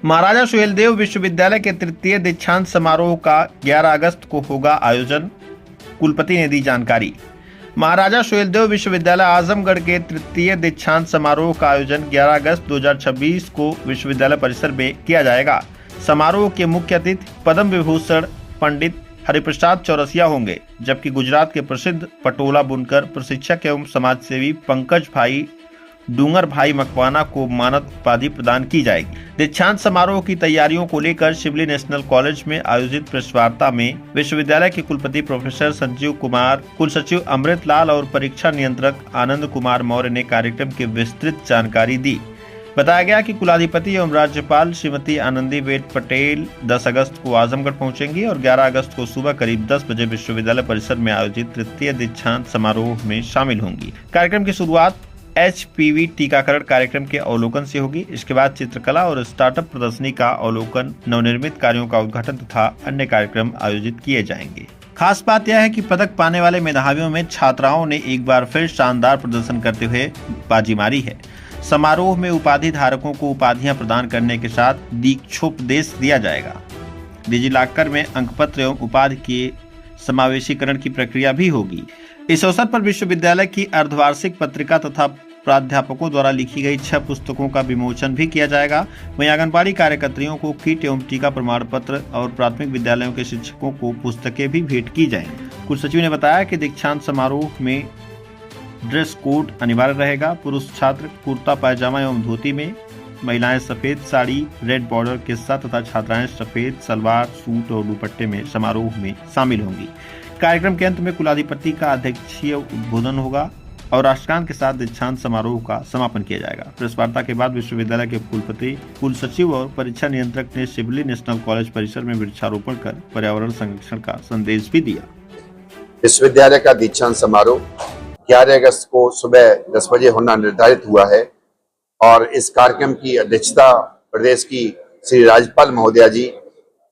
महाराजा सुहेलदेव विश्वविद्यालय के तृतीय दीक्षांत समारोह का 11 अगस्त को होगा आयोजन, कुलपति ने दी जानकारी। महाराजा सुहेलदेव विश्वविद्यालय आजमगढ़ के तृतीय दीक्षांत समारोह का आयोजन 11 अगस्त 2026 को विश्वविद्यालय परिसर में किया जाएगा। समारोह के मुख्य अतिथि पद्म विभूषण पंडित हरिप्रसाद चौरसिया होंगे, जबकि गुजरात के प्रसिद्ध पटोला बुनकर प्रशिक्षक एवं समाजसेवी पंकज भाई डूंगर भाई मकवाना को मानद उपाधि प्रदान की जाएगी। दीक्षांत समारोह की तैयारियों को लेकर शिवली नेशनल कॉलेज में आयोजित प्रेस वार्ता में विश्वविद्यालय के कुलपति प्रोफेसर संजीव कुमार, कुलसचिव अमृत लाल और परीक्षा नियंत्रक आनंद कुमार मौर्य ने कार्यक्रम की विस्तृत जानकारी दी। बताया गया कि कुलाधिपति एवं राज्यपाल श्रीमती आनंदीबेन पटेल 10 अगस्त को आजमगढ़ पहुंचेंगी और 11 अगस्त को सुबह करीब 10 बजे विश्वविद्यालय परिसर में आयोजित तृतीय दीक्षांत समारोह में शामिल होंगी। कार्यक्रम की शुरुआत HPV टीकाकरण कार्यक्रम के अवलोकन से होगी। इसके बाद चित्रकला और स्टार्टअप प्रदर्शनी का अवलोकन, नवनिर्मित कार्यों का उद्घाटन तथा अन्य कार्यक्रम आयोजित किए जाएंगे। खास बात यह है कि पदक पाने वाले मेधावियों में छात्राओं ने एक बार फिर शानदार प्रदर्शन करते हुए बाजी मारी है। समारोह में उपाधि धारकों को उपाधियां प्रदान करने के साथ दीक्षोपदेश दिया जाएगा। डिजिलॉकर में अंकपत्र एवं उपाधि के समावेशीकरण की प्रक्रिया भी होगी। इस अवसर पर विश्वविद्यालय की अर्धवार्षिक पत्रिका तथा प्राध्यापकों द्वारा लिखी गई 6 पुस्तकों का विमोचन भी किया जाएगा। वहीं आंगनबाड़ी कार्यकर्तियों को किट एवं टीका प्रमाण पत्र और प्राथमिक विद्यालयों के शिक्षकों को पुस्तकें भी भेंट की जाएंगी। कुलसचिव ने बताया कि दीक्षांत समारोह में ड्रेस कोड अनिवार्य रहेगा। पुरुष छात्र कुर्ता पायजामा एवं धोती में, महिलाएं सफेद साड़ी रेड बॉर्डर के साथ तथा छात्राएं सफेद सलवार सूट और दुपट्टे में समारोह में शामिल होंगी। कार्यक्रम के अंत में कुलाधिपति का अध्यक्षीय उद्बोधन होगा और राष्ट्रगान के साथ दीक्षांत समारोह का समापन किया जाएगा। प्रेस वार्ता के बाद विश्वविद्यालय के कुलपति, कुलसचिव और परीक्षा नियंत्रक ने शिवली नेशनल कॉलेज परिसर में वृक्षारोपण कर पर्यावरण संरक्षण का संदेश भी दिया। विश्वविद्यालय का दीक्षांत समारोह 11 अगस्त को सुबह 10 बजे होना निर्धारित हुआ है और इस कार्यक्रम की अध्यक्षता प्रदेश की श्री राज्यपाल महोदया जी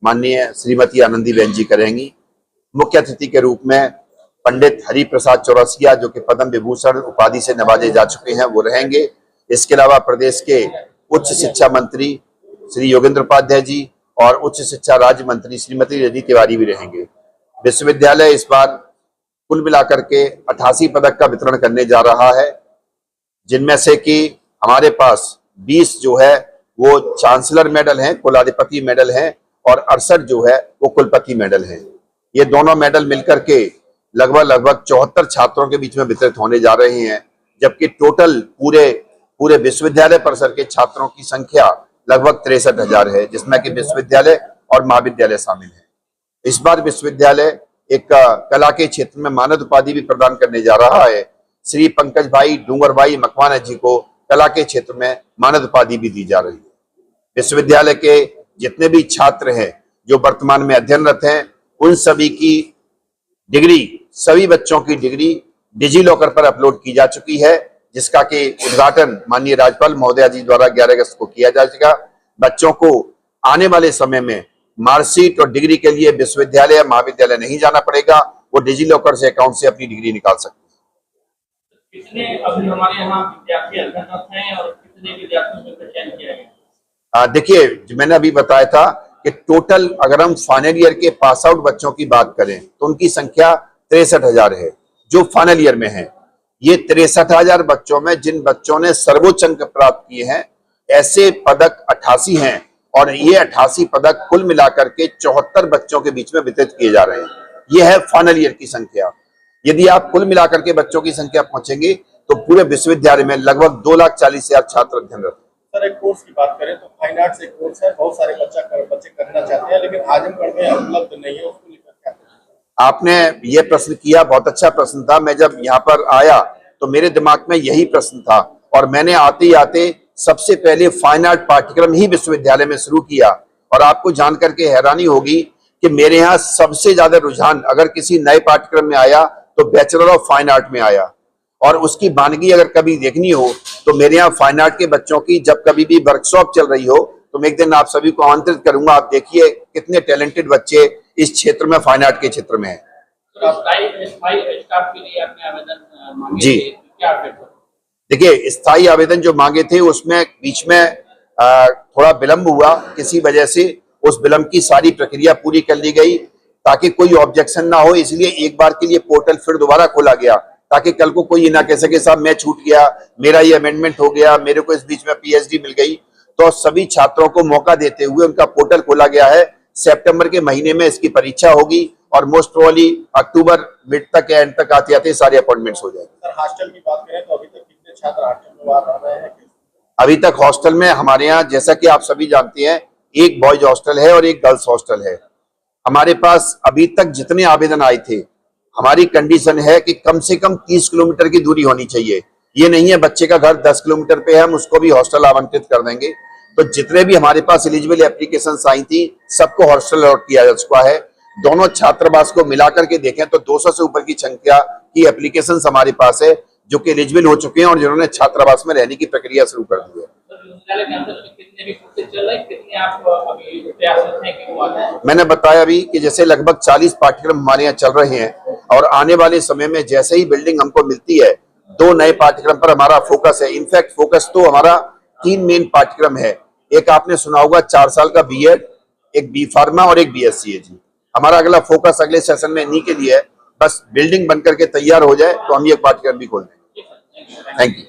माननीय श्रीमती आनंदीबेन जी करेंगी। मुख्य अतिथि के रूप में पंडित हरिप्रसाद चौरसिया, जो कि पद्म विभूषण उपाधि से नवाजे जा चुके हैं, वो रहेंगे। इसके अलावा प्रदेश के उच्च शिक्षा मंत्री श्री योगेंद्र उपाध्याय जी और उच्च शिक्षा राज्य मंत्री श्रीमती रजनी तिवारी भी रहेंगे। विश्वविद्यालय इस बार कुल मिलाकर के 88 पदक का वितरण करने जा रहा है, जिनमें से कि हमारे पास 20 जो है वो चांसलर मेडल हैं, कुलाधिपति मेडल हैं और 68 जो है वो कुलपति मेडल हैं। ये दोनों मेडल मिलकर के लगभग 74 छात्रों के बीच में वितरित होने जा रहे हैं, जबकि टोटल पूरे विश्वविद्यालय परिसर के छात्रों की संख्या लगभग 63,000 है, जिसमें कि विश्वविद्यालय और महाविद्यालय शामिल है। इस बार विश्वविद्यालय एक कला के क्षेत्र में मानद उपाधि भी प्रदान करने जा रहा है। श्री पंकज भाई डूंगर भाई मकवाना जी को कला के क्षेत्र में मानद उपाधि भी दी जा रही है। विश्वविद्यालय के जितने भी छात्र हैं जो वर्तमान में अध्ययनरत हैं, उन सभी की डिग्री, सभी बच्चों की डिग्री डिजिलॉकर पर अपलोड की जा चुकी है, जिसका कि उद्घाटन माननीय राज्यपाल महोदया जी द्वारा 11 अगस्त को किया जाएगा। बच्चों को आने वाले समय में मार्कशीट और डिग्री के लिए विश्वविद्यालय या महाविद्यालय नहीं जाना पड़ेगा, वो डिजिलॉकर से अकाउंट से अपनी डिग्री निकाल सकते हैं। कितने अभी हमारे यहाँ विद्यार्थी अध्ययनरत हैं और कितने विद्यार्थियों का चयन किया गया? देखिए, मैंने अभी बताया था कि टोटल अगर हम फाइनल ईयर के पास आउट बच्चों की बात करें तो उनकी संख्या 63,000 है जो फाइनल ईयर में है। ये 63,000 बच्चों में जिन बच्चों ने सर्वोच्च अंक प्राप्त किए हैं, ऐसे पदक 88 हैं और ये 88 पदक कुल मिलाकर के 74 बच्चों के बीच में वितरित किए जा रहे हैं। ये है फाइनल ईयर की संख्या। यदि आप कुल मिलाकर के बच्चों की संख्या पहुंचेंगे तो पूरे विश्वविद्यालय में लगभग 2,40,000 छात्र अध्ययनरत। सर, एक कोर्स की बात करें तो फाइन आर्ट्स एक कोर्स है, बहुत सारे बच्चे करना चाहते हैं, लेकिन आजमगढ़ में उपलब्ध नहीं है, उसको लेकर क्या? आपने ये प्रश्न किया, बहुत अच्छा प्रश्न था। मैं जब यहाँ पर आया तो मेरे दिमाग में यही प्रश्न था और मैंने आते ही आते सबसे पहले फाइन आर्ट पाठ्यक्रम ही विश्वविद्यालय में शुरू किया। और आपको जानकर के हैरानी होगी कि मेरे यहाँ सबसे ज्यादा रुझान अगर किसी नए पाठ्यक्रम में आया तो बैचलर ऑफ फाइन आर्ट में आया। और उसकी वानगी अगर कभी देखनी हो तो मेरे यहाँ फाइन आर्ट के बच्चों की जब कभी भी वर्कशॉप चल रही हो तो मैं एक दिन आप सभी को आमंत्रित करूंगा। आप देखिए कितने टैलेंटेड बच्चे इस क्षेत्र में, फाइन आर्ट के क्षेत्र में है। जी, देखिए, स्थायी आवेदन जो मांगे थे उसमें बीच में थोड़ा विलंब हुआ, किसी वजह से उस विलंब की सारी प्रक्रिया पूरी कर ली गई ताकि कोई ऑब्जेक्शन ना हो। इसलिए एक बार के लिए पोर्टल फिर दोबारा खोला गया ताकि कल को कोई ये ना कह सके साहब मैं छूट गया, मेरा ये अमेंडमेंट हो गया, मेरे को इस बीच में पीएचडी मिल गई। तो सभी छात्रों को मौका देते हुए उनका पोर्टल खोला गया है। सितंबर के महीने में इसकी परीक्षा होगी और मोस्ट प्रोबेबली अक्टूबर मिड तक या एंड तक आते आते सारे अपॉइंटमेंट्स हो जाएंगे। सर हॉस्टल की बात करें तो अभी तक कितने छात्र हॉस्टल में रह रहे हैं? अभी तक हॉस्टल में हमारे यहाँ, जैसा कि आप सभी जानते हैं, एक बॉयज हॉस्टल है और एक गर्ल्स हॉस्टल है। हमारे पास अभी तक जितने आवेदन आए थे, हमारी कंडीशन है कि कम से कम 30 किलोमीटर की दूरी होनी चाहिए। ये नहीं है बच्चे का घर 10 किलोमीटर पे है हम उसको भी हॉस्टल आवंटित कर देंगे। तो जितने भी हमारे पास एलिजिबल एप्लीकेशन आई थी सबको हॉस्टल अलॉट किया जा चुका है। दोनों छात्रावास को मिलाकर के देखें तो 200 से ऊपर की संख्या की एप्लीकेशन हमारे पास है जो कि एलिजिबल हो चुके हैं और जिन्होंने छात्रावास में रहने की प्रक्रिया शुरू कर दी है। मैंने बताया अभी कि जैसे लगभग 40 पाठ्यक्रम हमारे यहाँ चल रहे हैं और आने वाले समय में जैसे ही बिल्डिंग हमको मिलती है 2 नए पाठ्यक्रम पर हमारा फोकस है। इनफैक्ट फोकस तो हमारा 3 मेन पाठ्यक्रम है। एक आपने सुना होगा 4 साल का बीएड, एक बी फार्मा और एक बीएससी है जी। हमारा अगला फोकस अगले सेशन में इन्हीं के लिए है। बस बिल्डिंग बनकर के तैयार हो जाए तो हम ये पाठ्यक्रम भी खोल देंगे। Thank you.